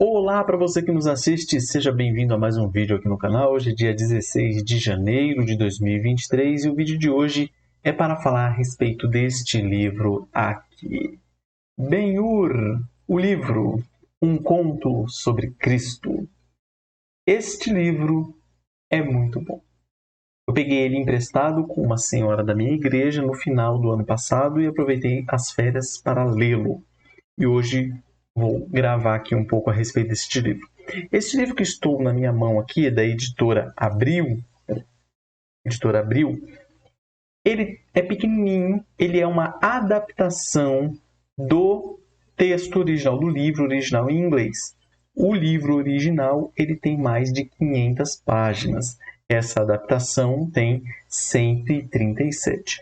Olá para você que nos assiste, seja bem-vindo a mais um vídeo aqui no canal. Hoje é dia 16 de janeiro de 2023 e o vídeo de hoje é para falar a respeito deste livro aqui. Ben-Hur, o livro, um conto sobre Cristo. Este livro é muito bom. Eu peguei ele emprestado com uma senhora da minha igreja no final do ano passado e aproveitei as férias para lê-lo. E hoje vou gravar aqui um pouco a respeito deste livro. Este livro que estou na minha mão aqui, é da editora Abril, ele é pequenininho, ele é uma adaptação do texto original, do livro original em inglês. O livro original ele tem mais de 500 páginas. Essa adaptação tem 137.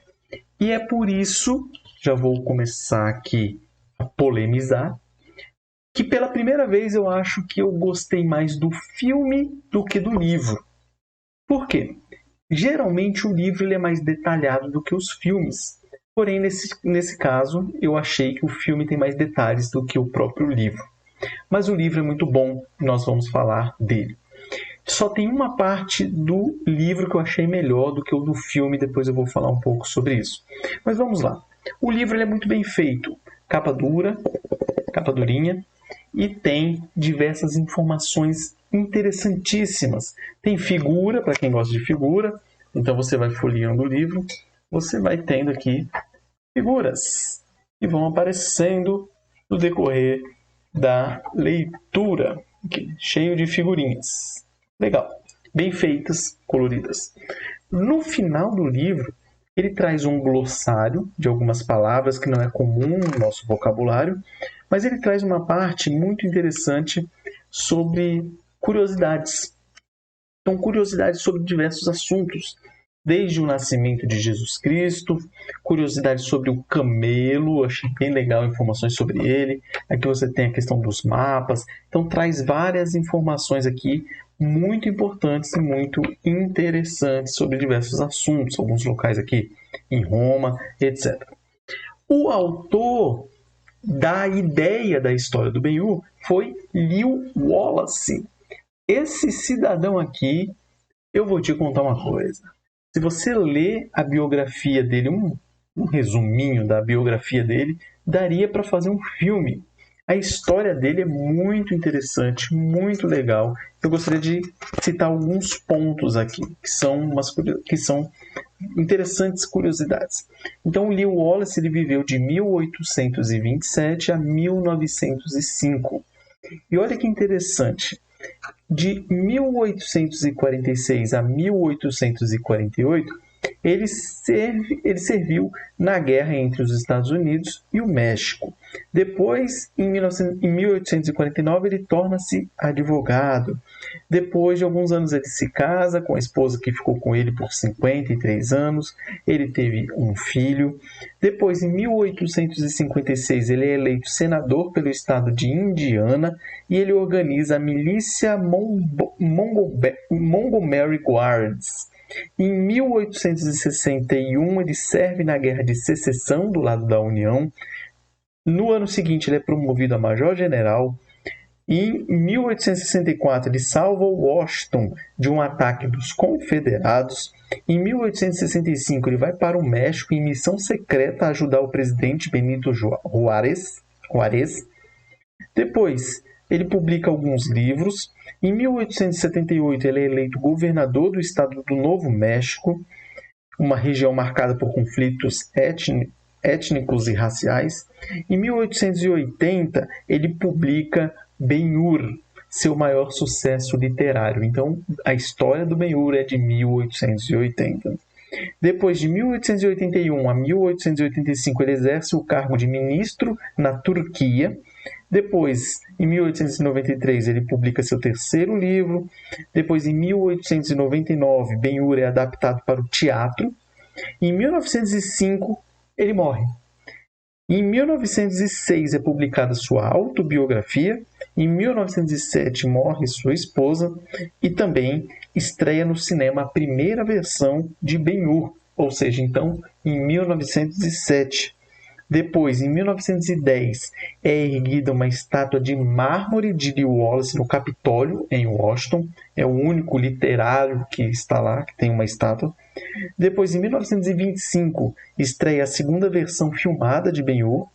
E é por isso, já vou começar aqui a polemizar, que pela primeira vez eu acho que eu gostei mais do filme do que do livro. Por quê? Geralmente o livro ele é mais detalhado do que os filmes. Porém, nesse caso, eu achei que o filme tem mais detalhes do que o próprio livro. Mas o livro é muito bom e nós vamos falar dele. Só tem uma parte do livro que eu achei melhor do que o do filme, depois eu vou falar um pouco sobre isso. Mas vamos lá. O livro ele é muito bem feito. Capa dura, capa durinha, e tem diversas informações interessantíssimas. Tem figura, para quem gosta de figura, então você vai folheando o livro, você vai tendo aqui figuras que vão aparecendo no decorrer da leitura, aqui, cheio de figurinhas. Legal, bem feitas, coloridas. No final do livro, ele traz um glossário de algumas palavras que não é comum no nosso vocabulário, mas ele traz uma parte muito interessante sobre curiosidades. Então, curiosidades sobre diversos assuntos, desde o nascimento de Jesus Cristo, curiosidades sobre o camelo, achei bem legal informações sobre ele. Aqui você tem a questão dos mapas, então traz várias informações aqui muito importantes e muito interessantes sobre diversos assuntos, alguns locais aqui em Roma, etc. O autor da ideia da história do Ben-Hur foi Lew Wallace. Esse cidadão aqui, eu vou te contar uma coisa. Se você ler a biografia dele, um resuminho da biografia dele, daria para fazer um filme. A história dele é muito interessante, muito legal. Eu gostaria de citar alguns pontos aqui, que são interessantes curiosidades. Então, o Lew Wallace ele viveu de 1827 a 1905. E olha que interessante, de 1846 a 1848, ele serviu na guerra entre os Estados Unidos e o México. Depois, em 1849, ele torna-se advogado. Depois de alguns anos, ele se casa com a esposa que ficou com ele por 53 anos. Ele teve um filho. Depois, em 1856, ele é eleito senador pelo estado de Indiana e ele organiza a milícia Montgomery Guards. Em 1861, ele serve na Guerra de Secessão do lado da União. No ano seguinte, ele é promovido a major-general. Em 1864, ele salva Washington de um ataque dos confederados. Em 1865, ele vai para o México em missão secreta ajudar o presidente Benito Juárez. Depois, ele publica alguns livros. Em 1878, ele é eleito governador do estado do Novo México, uma região marcada por conflitos étnicos e raciais. Em 1880, ele publica Ben-Hur, seu maior sucesso literário. Então, a história do Ben-Hur é de 1880. Depois de 1881 a 1885, ele exerce o cargo de ministro na Turquia. Depois, em 1893, ele publica seu terceiro livro. Depois, em 1899, Ben-Hur é adaptado para o teatro. Em 1905, ele morre. Em 1906 é publicada sua autobiografia. Em 1907 morre sua esposa e também estreia no cinema a primeira versão de Ben-Hur, ou seja, então em 1907. Depois, em 1910, é erguida uma estátua de mármore de Lew Wallace no Capitólio, em Washington. É o único literário que está lá, que tem uma estátua. Depois, em 1925, estreia a segunda versão filmada de Ben-Hur.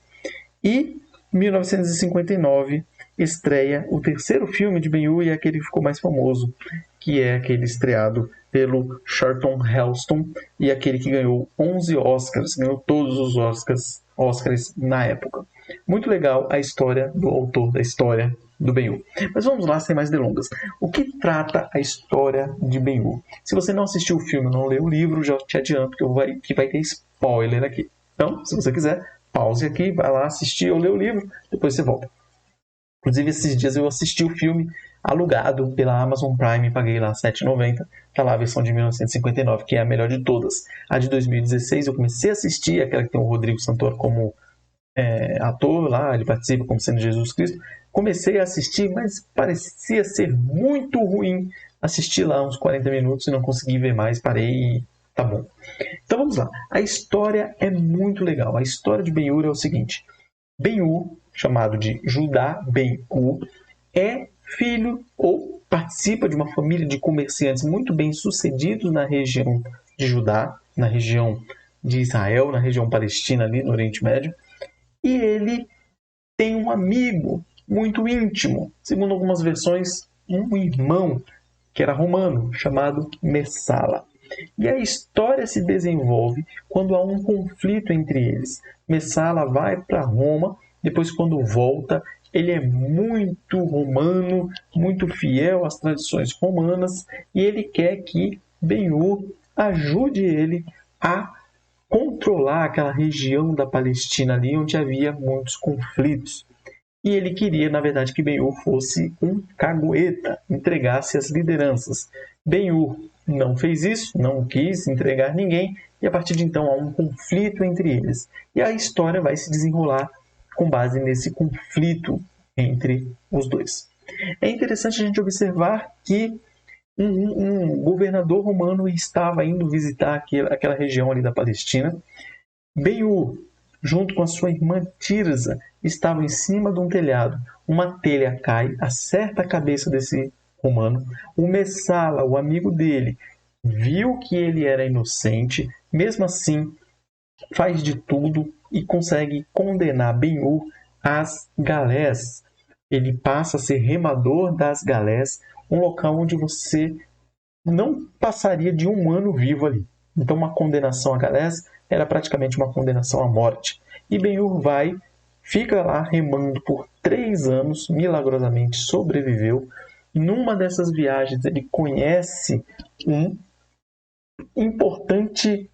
E, em 1959, estreia o terceiro filme de Ben-Hur e é aquele que ficou mais famoso, que é aquele estreado pelo Charlton Heston e aquele que ganhou 11 Oscars, ganhou todos os Oscars na época. Muito legal a história do autor da história do Ben-Hur. Mas vamos lá, sem mais delongas. O que trata a história de Ben-Hur? Se você não assistiu o filme, não leu o livro, já te adianto que vai ter spoiler aqui. Então, se você quiser, pause aqui, vai lá assistir ou ler o livro, depois você volta. Inclusive, esses dias eu assisti o filme alugado pela Amazon Prime, paguei lá R$ 7,90. Tá lá a versão de 1959, que é a melhor de todas. A de 2016 eu comecei a assistir, aquela que tem o Rodrigo Santoro como ator lá, ele participa como sendo Jesus Cristo. Comecei a assistir, mas parecia ser muito ruim. Assisti lá uns 40 minutos e não consegui ver mais, parei e tá bom. Então vamos lá. A história é muito legal. A história de Ben-Hur é o seguinte. Ben-Hur, chamado de Judá Ben-Hur, é filho ou participa de uma família de comerciantes muito bem sucedidos na região de Judá, na região de Israel, na região palestina ali no Oriente Médio. E ele tem um amigo muito íntimo, segundo algumas versões, um irmão que era romano, chamado Messala. E a história se desenvolve quando há um conflito entre eles. Messala vai para Roma, depois quando volta, ele é muito romano, muito fiel às tradições romanas, e ele quer que Ben-Hur ajude ele a controlar aquela região da Palestina ali onde havia muitos conflitos. E ele queria, na verdade, que Ben-Hur fosse um cagueta, entregasse as lideranças. Ben-Hur não fez isso, não quis entregar ninguém, e a partir de então há um conflito entre eles. E a história vai se desenrolar com base nesse conflito entre os dois. É interessante a gente observar que um governador romano estava indo visitar aquela região ali da Palestina. Ben-Hur, junto com a sua irmã Tirza, estavam em cima de um telhado. Uma telha cai, acerta a cabeça desse romano. O Messala, o amigo dele, viu que ele era inocente, mesmo assim faz de tudo e consegue condenar Ben-Hur às galés. Ele passa a ser remador das galés, um local onde você não passaria de um ano vivo ali. Então, uma condenação a galés era praticamente uma condenação à morte. E Ben-Hur fica lá remando por 3 anos, milagrosamente sobreviveu. Numa dessas viagens, ele conhece um importante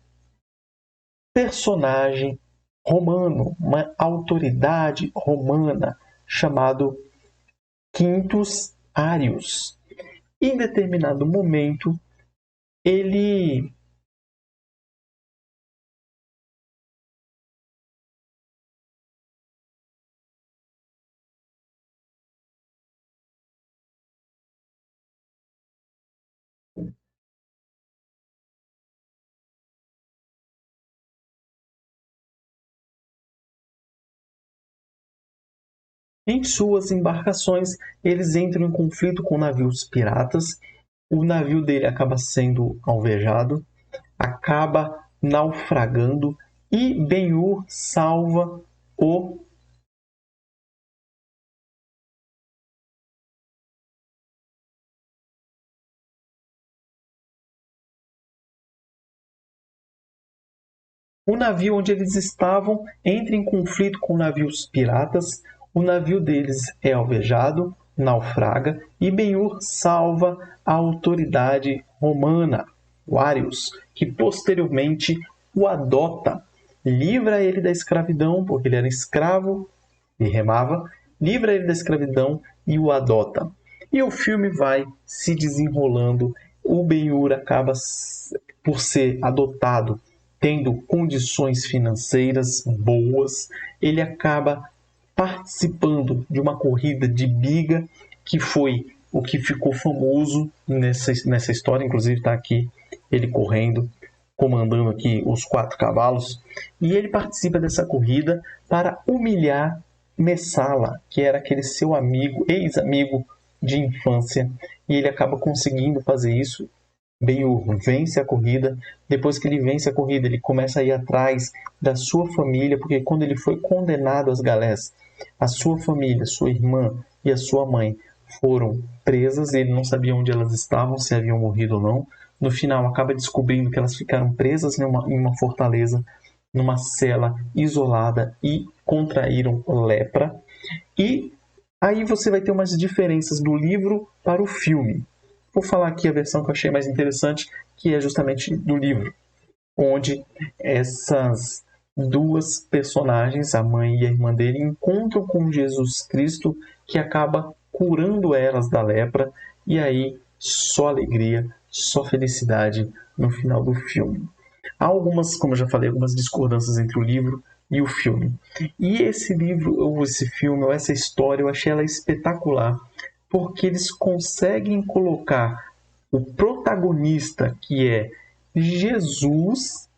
personagem romano, uma autoridade romana chamado Quintus Arius. Em determinado momento, ele em suas embarcações, eles entram em conflito com navios piratas. O navio dele acaba sendo alvejado, acaba naufragando e Ben-Hur salva o navio onde eles estavam, entra em conflito com navios piratas. O navio deles é alvejado, naufraga e Ben-Hur salva a autoridade romana, o Arius, que posteriormente o adota, livra ele da escravidão, porque ele era escravo e remava, livra ele da escravidão e o adota. E o filme vai se desenrolando. O Ben-Hur acaba por ser adotado, tendo condições financeiras boas, ele acaba participando de uma corrida de biga, que foi o que ficou famoso nessa história, inclusive está aqui ele correndo. comandando aqui os 4 cavalos, e ele participa dessa corrida para humilhar Messala, que era aquele seu amigo, ex-amigo de infância, e ele acaba conseguindo fazer isso. Ben-Hur vence a corrida. Depois que ele vence a corrida, ele começa a ir atrás da sua família, porque quando ele foi condenado às galés, a sua família, sua irmã e a sua mãe foram presas. Ele não sabia onde elas estavam, se haviam morrido ou não. No final, acaba descobrindo que elas ficaram presas em uma fortaleza, numa cela isolada, e contraíram lepra. E aí você vai ter umas diferenças do livro para o filme. Vou falar aqui a versão que eu achei mais interessante, que é justamente do livro, onde essas 2 personagens, a mãe e a irmã dele, encontram com Jesus Cristo, que acaba curando elas da lepra, e aí só alegria, só felicidade no final do filme. Há algumas, como eu já falei, algumas discordâncias entre o livro e o filme. E esse livro, ou esse filme, ou essa história, eu achei ela espetacular, porque eles conseguem colocar o protagonista, que é Jesus,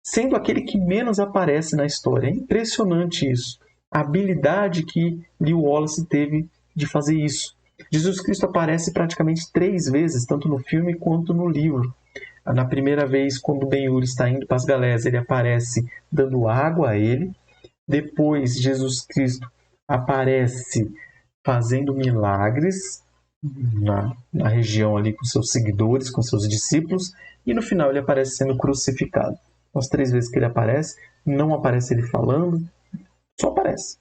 sendo aquele que menos aparece na história. É impressionante isso. A habilidade que Lew Wallace teve de fazer isso. Jesus Cristo aparece praticamente 3 vezes, tanto no filme quanto no livro. Na primeira vez, quando Ben-Hur está indo para as galés, ele aparece dando água a ele. Depois, Jesus Cristo aparece fazendo milagres na região ali com seus seguidores, com seus discípulos, e no final ele aparece sendo crucificado. As 3 vezes que ele aparece, não aparece ele falando, só aparece.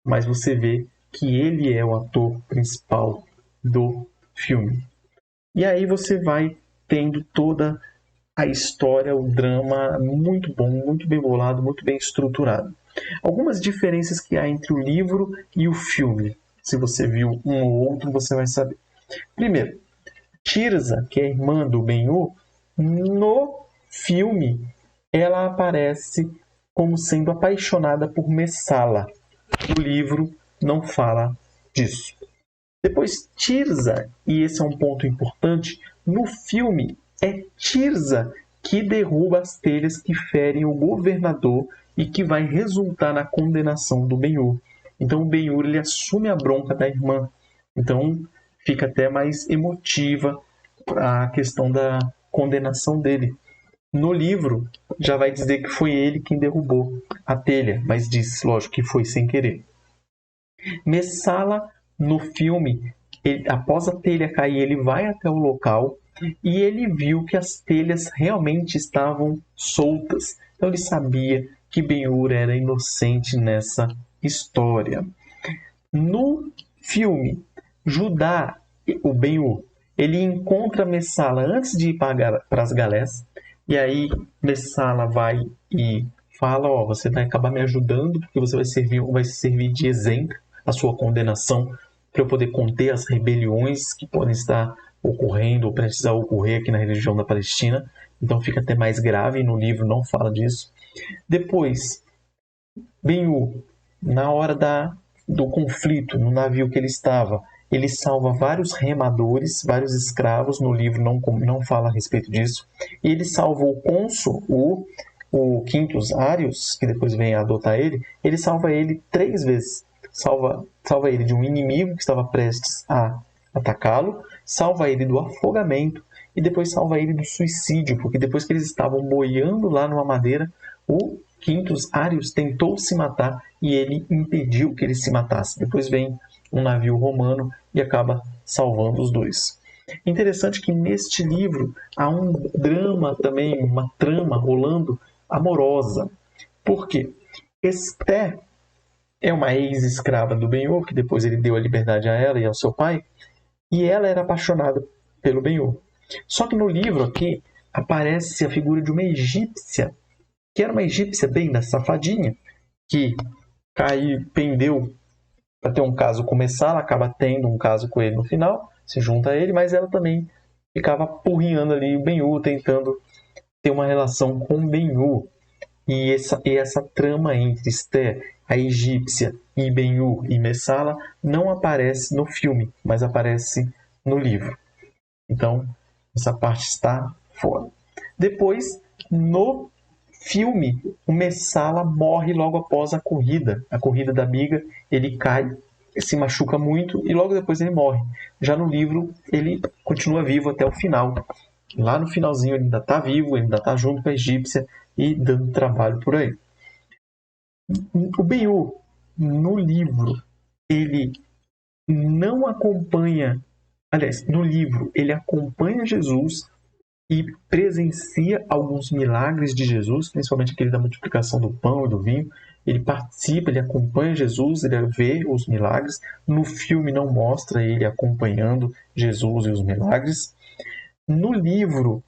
Mas você vê que ele é o ator principal do filme. E aí você vai tendo toda a história, o drama muito bom, muito bem bolado, muito bem estruturado. Algumas diferenças que há entre o livro e o filme. Se você viu um ou outro, você vai saber. Primeiro, Tirza, que é a irmã do Ben-Hur, no filme ela aparece como sendo apaixonada por Messala. O livro não fala disso. Depois, Tirza, e esse é um ponto importante, no filme é Tirza que derruba as telhas que ferem o governador e que vai resultar na condenação do Ben-Hur. Então o Ben-Hur ele assume a bronca da irmã. Então fica até mais emotiva a questão da condenação dele. No livro já vai dizer que foi ele quem derrubou a telha, mas diz, lógico, que foi sem querer. Messala, no filme, após a telha cair, ele vai até o local e ele viu que as telhas realmente estavam soltas. Então ele sabia que Ben-Hur era inocente nessa história. No filme, Judá, o Ben-Hur, ele encontra Messala antes de ir para as galés, e aí Messala vai e fala, você vai acabar me ajudando, porque você vai servir de exemplo a sua condenação, para eu poder conter as rebeliões que podem estar ocorrendo ou precisar ocorrer aqui na região da Palestina. Então fica até mais grave, no livro não fala disso. Depois, Ben-Hur, na hora do conflito, no navio que ele estava, ele salva vários remadores, vários escravos, no livro não fala a respeito disso. E ele salva o cônsul, o Quintus Arius, que depois vem a adotar ele salva ele 3 vezes. Salva ele de um inimigo que estava prestes a atacá-lo, salva ele do afogamento e depois salva ele do suicídio, porque depois que eles estavam boiando lá numa madeira, o Quintus Arius tentou se matar e ele impediu que ele se matasse. Depois vem um navio romano e acaba salvando os 2. Interessante que neste livro há um drama também, uma trama rolando amorosa. Por quê? Esther é uma ex-escrava do Ben-Hur, que depois ele deu a liberdade a ela e ao seu pai, e ela era apaixonada pelo Ben-Hur. Só que no livro aqui aparece a figura de uma egípcia, que era uma egípcia bem da safadinha, que pendeu para ter um caso com Messala, acaba tendo um caso com ele no final, se junta a ele, mas ela também ficava apurrinhando ali o Ben-Hur, tentando ter uma relação com o Ben-Hur. E essa trama entre Esther, a egípcia, e Ben-Hur e Messala não aparece no filme, mas aparece no livro. Então, essa parte está fora. Depois, No filme, o Messala morre logo após a corrida da biga. Ele cai, se machuca muito e logo depois ele morre. Já no livro, ele continua vivo até o final. Lá no finalzinho ele ainda está vivo, ele ainda está junto com a egípcia e dando trabalho por aí. O Ben-Hur, no livro, ele não acompanha, aliás, no livro ele acompanha Jesus e presencia alguns milagres de Jesus, principalmente aquele da multiplicação do pão e do vinho. Ele participa, ele acompanha Jesus, ele vê os milagres. No filme não mostra ele acompanhando Jesus e os milagres. No livro,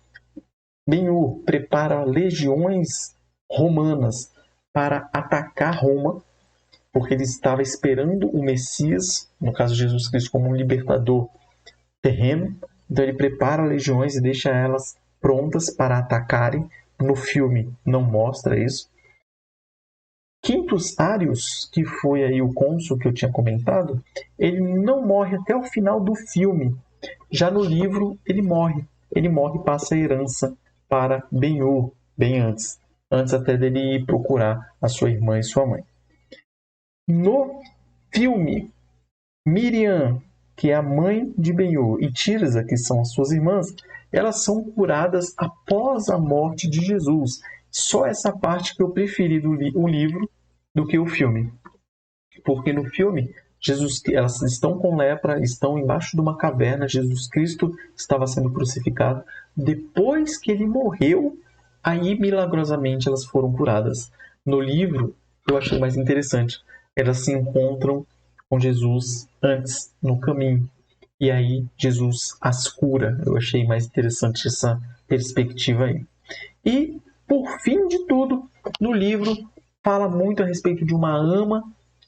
Ben-Hur prepara legiões romanas para atacar Roma, porque ele estava esperando o Messias, no caso Jesus Cristo, como um libertador terreno. Então ele prepara legiões e deixa elas prontas para atacarem. No filme não mostra isso. Quintus Arius, que foi aí o cônsul que eu tinha comentado, ele não morre até o final do filme. Já no livro ele morre. Ele morre e passa a herança para Ben-Hur, bem antes até dele ir procurar a sua irmã e sua mãe. No filme, Miriam, que é a mãe de Ben-Hur, e Tirza, que são as suas irmãs, elas são curadas após a morte de Jesus. Só essa parte que eu preferi do livro do que o filme. Porque no filme, elas estão com lepra, estão embaixo de uma caverna, Jesus Cristo estava sendo crucificado. Depois que ele morreu, aí milagrosamente elas foram curadas. No livro, eu achei mais interessante. Elas se encontram com Jesus antes, no caminho. E aí Jesus as cura. Eu achei mais interessante essa perspectiva aí. E, por fim de tudo, no livro fala muito a respeito de uma ama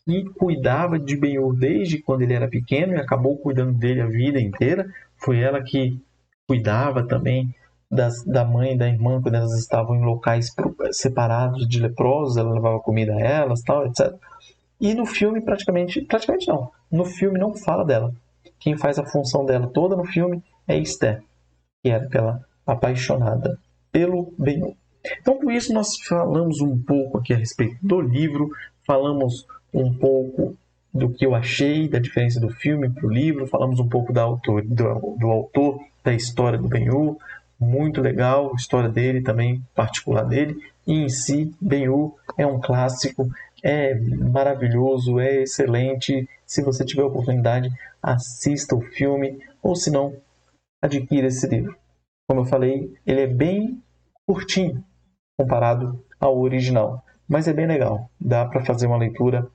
que cuidava de Ben-Hur desde quando ele era pequeno e acabou cuidando dele a vida inteira. Foi ela que cuidava também da mãe e da irmã quando elas estavam em locais separados de leprosos. Ela levava comida a elas, tal, etc. E no filme praticamente não. No filme não fala dela. Quem faz a função dela toda no filme é Esther, que era aquela apaixonada pelo Ben-Hur. Então, com isso, nós falamos um pouco aqui a respeito do livro, falamos um pouco do que eu achei, da diferença do filme para o livro, falamos um pouco do autor, da história do Ben-Hur, muito legal, a história dele também, particular dele, e em si, Ben-Hur é um clássico, é maravilhoso, é excelente. Se você tiver a oportunidade, assista o filme, ou se não, adquira esse livro. Como eu falei, ele é bem curtinho comparado ao original, mas é bem legal. Dá para fazer uma leitura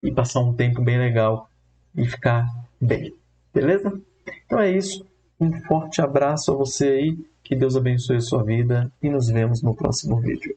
e passar um tempo bem legal e ficar bem. Beleza? Então é isso. Um forte abraço a você aí. Que Deus abençoe a sua vida e nos vemos no próximo vídeo.